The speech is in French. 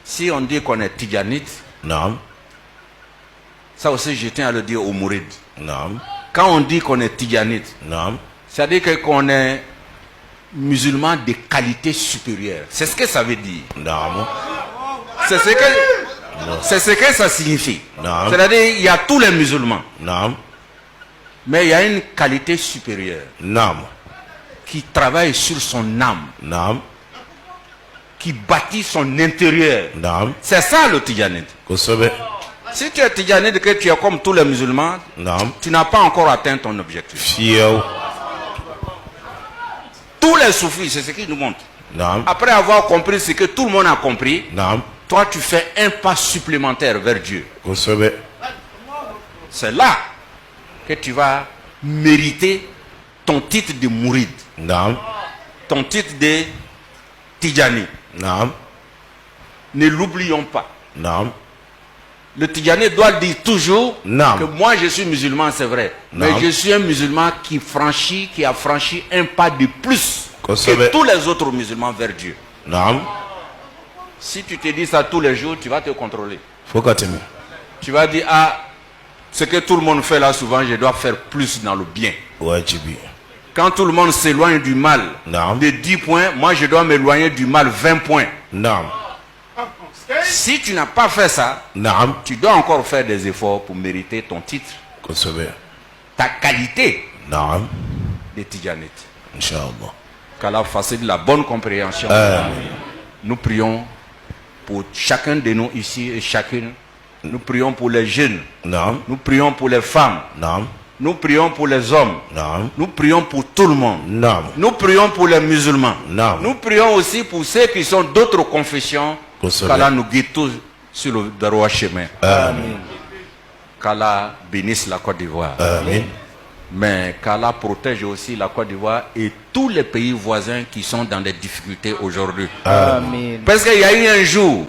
Si on dit qu'on est tidjanite, Naam. ça aussi je tiens à le dire aux mourides. Naam. Quand on dit qu'on est tidjanite, Naam. c'est-à-dire qu'on est musulman de qualité supérieure. C'est ce que ça veut dire. Naam. C'est ce que ça signifie. Non. C'est-à-dire il y a tous les musulmans, Naam. mais il y a une qualité supérieure Naam. qui travaille sur son âme, Naam. qui bâtit son intérieur. Naam. C'est ça le tidjanite. Kosobe. Si tu es tidjanite, que tu es comme tous les musulmans, Naam. tu n'as pas encore atteint ton objectif. Fiel. Tous les soufis, c'est ce qu'ils nous montrent. Naam. Après avoir compris ce que tout le monde a compris, Naam. toi tu fais un pas supplémentaire vers Dieu. Kosobe. C'est là que tu vas mériter ton titre de mouride, Naam. ton titre de tidjani. Naam. Ne l'oublions pas. Naam. Le tidjani doit dire toujours Non. que moi je suis musulman, c'est vrai. Non. Mais je suis un musulman qui a franchi un pas de plus Kosobe. que tous les autres musulmans vers Dieu. Naam. Si tu te dis ça tous les jours, tu vas te contrôler. Fokatemi. Tu vas dire, ah, ce que tout le monde fait là souvent, je dois faire plus dans le bien. Wajibi. Quand tout le monde s'éloigne du mal Non. de 10 points, moi je dois m'éloigner du mal 20 points. Naam. Si tu n'as pas fait ça, Naam. tu dois encore faire des efforts pour mériter ton titre, Kosobe. ta qualité Naam. de tidjanite. Inch'Allah. Qu'Allah facilite la bonne compréhension. Nous prions pour chacun de nous ici et chacune. Nous prions pour les jeunes. Naam. Nous prions pour les femmes. Naam. Nous prions pour les hommes. Naam. Nous prions pour tout le monde. Naam. Nous prions pour les musulmans. Naam. Nous prions aussi pour ceux qui sont d'autres confessions. Qu'Allah nous guide tous sur le droit chemin. Amen. Qu'Allah bénisse la Côte d'Ivoire. Amen. Mais qu'Allah protège aussi la Côte d'Ivoire et tous les pays voisins qui sont dans des difficultés aujourd'hui. Amen. Parce qu'il y a eu un jour